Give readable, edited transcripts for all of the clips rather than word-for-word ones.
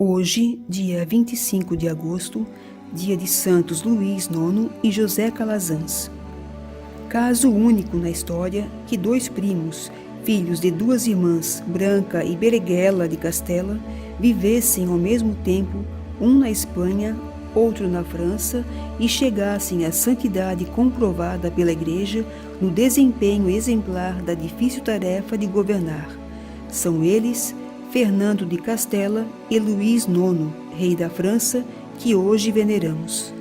Hoje, dia 25 de agosto, dia de Santos Luís IX e José Calazans. Caso único na história que dois primos, filhos de duas irmãs, Branca e Berenguela de Castela, vivessem ao mesmo tempo, um na Espanha, outro na França, e chegassem à santidade comprovada pela Igreja no desempenho exemplar da difícil tarefa de governar. São eles Fernando de Castela e Luís IX, rei da França, que hoje veneramos.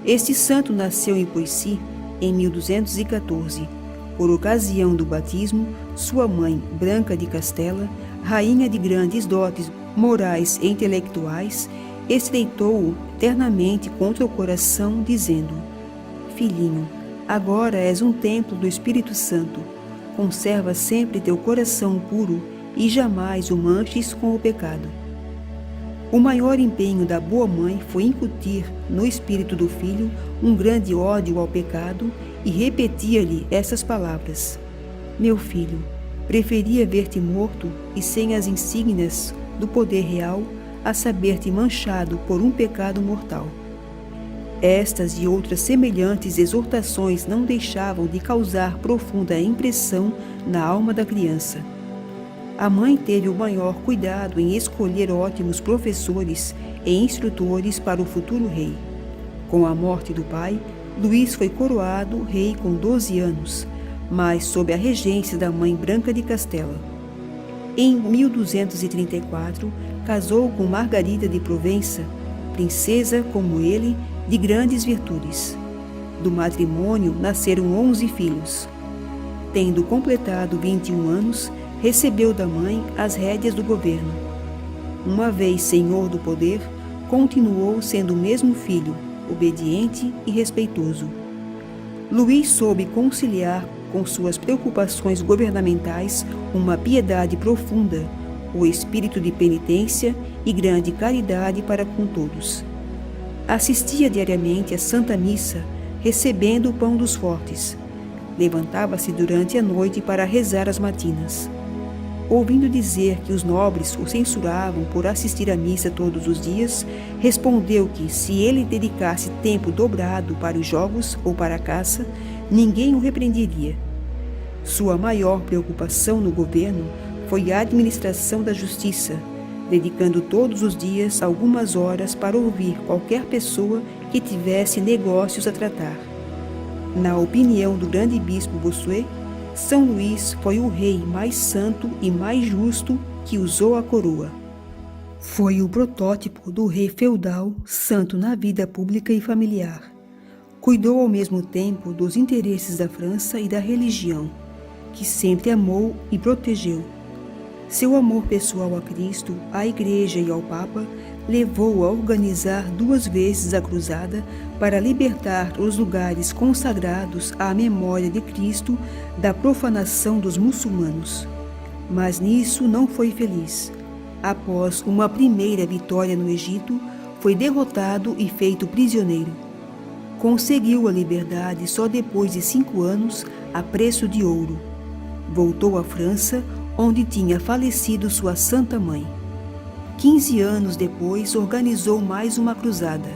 Este santo nasceu em Poissy em 1214. Por ocasião do batismo, sua mãe, Branca de Castela, rainha de grandes dotes morais e intelectuais, estreitou-o ternamente contra o coração, dizendo: Filhinho, agora és um templo do Espírito Santo. Conserva sempre teu coração puro e jamais o manches com o pecado. O maior empenho da boa mãe foi incutir no espírito do filho um grande ódio ao pecado e repetia-lhe essas palavras: Meu filho, preferia ver-te morto e sem as insígnias do poder real, a saber-te manchado por um pecado mortal. Estas e outras semelhantes exortações não deixavam de causar profunda impressão na alma da criança. A mãe teve o maior cuidado em escolher ótimos professores e instrutores para o futuro rei. Com a morte do pai, Luís foi coroado rei com 12 anos, mas sob a regência da mãe Branca de Castela. Em 1234, casou com Margarida de Provença, princesa, como ele, de grandes virtudes. Do matrimônio nasceram 11 filhos. Tendo completado 21 anos, recebeu da mãe as rédeas do governo. Uma vez senhor do poder, continuou sendo o mesmo filho, obediente e respeitoso. Luís soube conciliar com suas preocupações governamentais uma piedade profunda, o espírito de penitência e grande caridade para com todos. Assistia diariamente à Santa Missa, recebendo o pão dos fortes. Levantava-se durante a noite para rezar as matinas. Ouvindo dizer que os nobres o censuravam por assistir à missa todos os dias, respondeu que, se ele dedicasse tempo dobrado para os jogos ou para a caça, ninguém o repreenderia. Sua maior preocupação no governo foi a administração da justiça, dedicando todos os dias algumas horas para ouvir qualquer pessoa que tivesse negócios a tratar. Na opinião do grande bispo Bossuet, São Luís foi o rei mais santo e mais justo que usou a coroa. Foi o protótipo do rei feudal, santo na vida pública e familiar. Cuidou ao mesmo tempo dos interesses da França e da religião, que sempre amou e protegeu. Seu amor pessoal a Cristo, à Igreja e ao Papa levou-o a organizar 2 vezes a cruzada para libertar os lugares consagrados à memória de Cristo da profanação dos muçulmanos. Mas nisso não foi feliz. Após uma primeira vitória no Egito, foi derrotado e feito prisioneiro. Conseguiu a liberdade só depois de 5 anos, a preço de ouro. Voltou à França, onde tinha falecido sua santa mãe. 15 anos depois, organizou mais uma cruzada.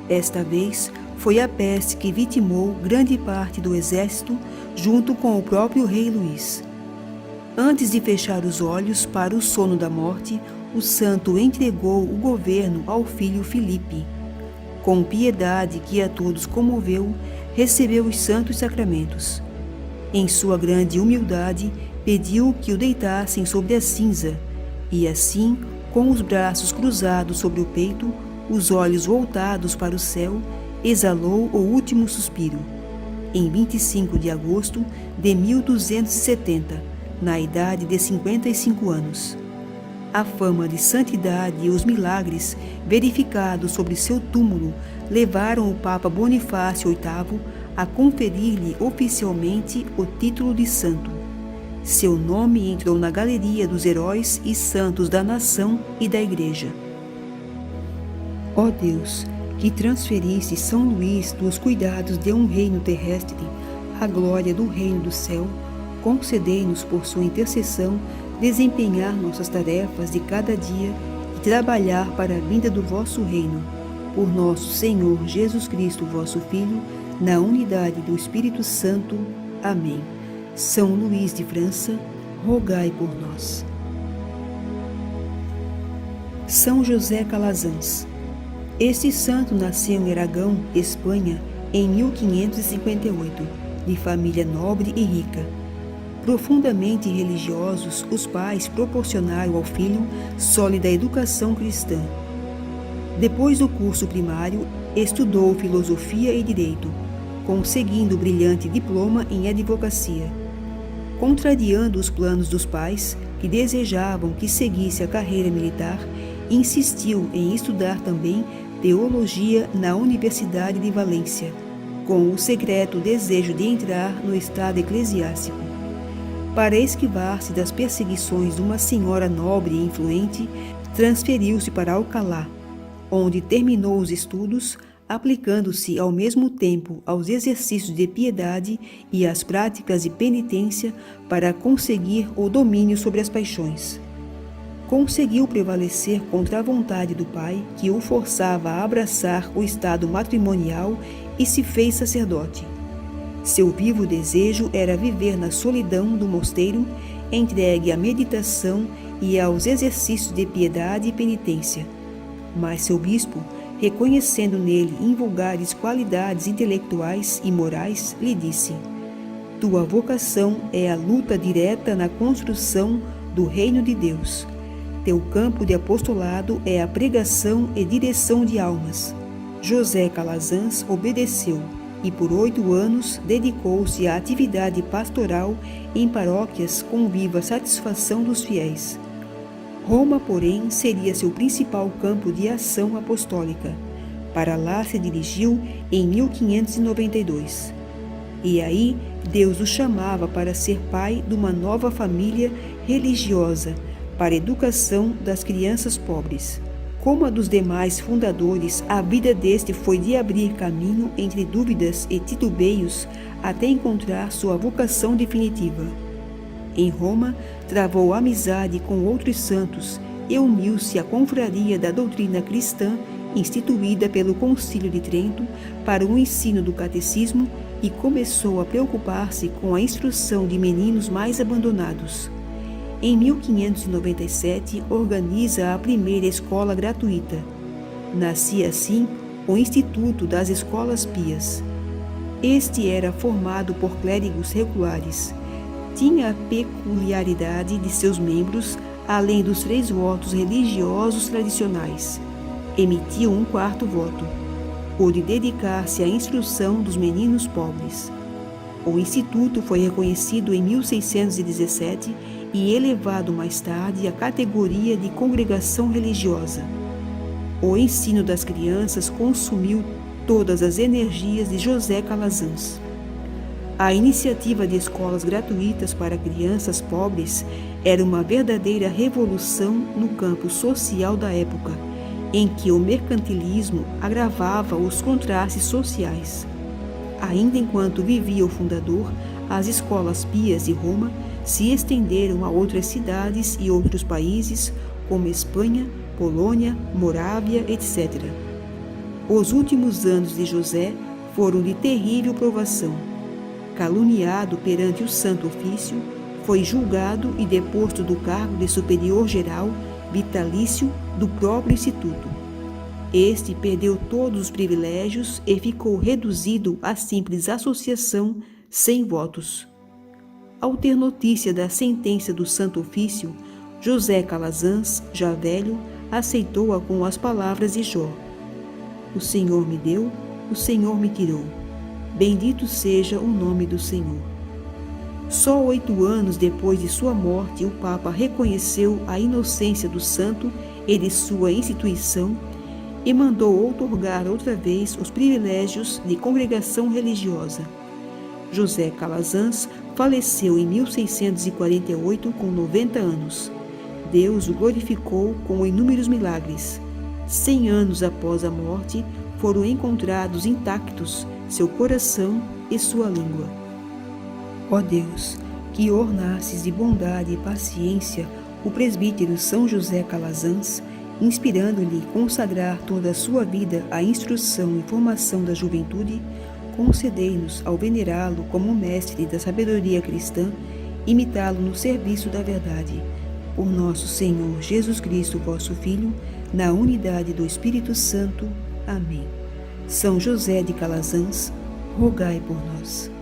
Esta vez, foi a peste que vitimou grande parte do exército, junto com o próprio rei Luís. Antes de fechar os olhos para o sono da morte, o santo entregou o governo ao filho Filipe. Com piedade que a todos comoveu, recebeu os santos sacramentos. Em sua grande humildade, pediu que o deitassem sobre a cinza, e assim, com os braços cruzados sobre o peito, os olhos voltados para o céu, exalou o último suspiro. Em 25 de agosto de 1270, na idade de 55 anos. A fama de santidade e os milagres verificados sobre seu túmulo levaram o Papa Bonifácio VIII a conferir-lhe oficialmente o título de santo. Seu nome entrou na galeria dos heróis e santos da nação e da Igreja. Ó Deus, que transferisse São Luís dos cuidados de um reino terrestre à glória do reino do céu, concedei-nos por sua intercessão desempenhar nossas tarefas de cada dia e trabalhar para a vinda do vosso reino. Por nosso Senhor Jesus Cristo, vosso Filho, na unidade do Espírito Santo. Amém. São Luís de França, rogai por nós. São José Calazans. Este santo nasceu em Aragão, Espanha, em 1558, de família nobre e rica. Profundamente religiosos, os pais proporcionaram ao filho sólida educação cristã. Depois do curso primário, estudou filosofia e direito, conseguindo brilhante diploma em advocacia. Contrariando os planos dos pais, que desejavam que seguisse a carreira militar, insistiu em estudar também teologia na Universidade de Valência, com o secreto desejo de entrar no estado eclesiástico. Para esquivar-se das perseguições de uma senhora nobre e influente, transferiu-se para Alcalá, onde terminou os estudos, aplicando-se ao mesmo tempo aos exercícios de piedade e às práticas de penitência para conseguir o domínio sobre as paixões. Conseguiu prevalecer contra a vontade do pai, que o forçava a abraçar o estado matrimonial, e se fez sacerdote. Seu vivo desejo era viver na solidão do mosteiro, entregue à meditação e aos exercícios de piedade e penitência. Mas seu bispo, reconhecendo nele invulgares qualidades intelectuais e morais, lhe disse: tua vocação é a luta direta na construção do reino de Deus. Teu campo de apostolado é a pregação e direção de almas. José Calazans obedeceu e por 8 anos dedicou-se à atividade pastoral em paróquias com viva satisfação dos fiéis. Roma, porém, seria seu principal campo de ação apostólica. Para lá se dirigiu em 1592. E aí Deus o chamava para ser pai de uma nova família religiosa, para a educação das crianças pobres. Como a dos demais fundadores, a vida deste foi de abrir caminho entre dúvidas e titubeios até encontrar sua vocação definitiva. Em Roma, travou amizade com outros santos e uniu-se à confraria da doutrina cristã instituída pelo Concílio de Trento para o ensino do catecismo e começou a preocupar-se com a instrução de meninos mais abandonados. Em 1597, organiza a primeira escola gratuita. Nascia assim o Instituto das Escolas Pias. Este era formado por clérigos regulares. Tinha a peculiaridade de seus membros, além dos 3 votos religiosos tradicionais, emitiam um 4º voto, o de dedicar-se à instrução dos meninos pobres. O Instituto foi reconhecido em 1617 e elevado mais tarde à categoria de congregação religiosa. O ensino das crianças consumiu todas as energias de José Calazans. A iniciativa de escolas gratuitas para crianças pobres era uma verdadeira revolução no campo social da época, em que o mercantilismo agravava os contrastes sociais. Ainda enquanto vivia o fundador, as escolas pias de Roma se estenderam a outras cidades e outros países, como Espanha, Polônia, Morávia, etc. Os últimos anos de José foram de terrível provação. Caluniado perante o Santo Ofício, foi julgado e deposto do cargo de superior geral vitalício do próprio Instituto. Este perdeu todos os privilégios e ficou reduzido à simples associação sem votos. Ao ter notícia da sentença do Santo Ofício, José Calazans, já velho, aceitou-a com as palavras de Jó: o Senhor me deu, o Senhor me tirou. Bendito seja o nome do Senhor. Só 8 anos depois de sua morte, o Papa reconheceu a inocência do santo e de sua instituição e mandou outorgar outra vez os privilégios de congregação religiosa. José Calazans faleceu em 1648 com 90 anos. Deus o glorificou com inúmeros milagres. 100 anos após a morte, foram encontrados intactos seu coração e sua língua. Ó Deus, que ornasses de bondade e paciência o presbítero São José Calazans, inspirando-lhe consagrar toda a sua vida à instrução e formação da juventude, concedei-nos, ao venerá-lo como mestre da sabedoria cristã, imitá-lo no serviço da verdade. Por nosso Senhor Jesus Cristo, vosso Filho, na unidade do Espírito Santo. Amém. São José de Calazans, rogai por nós.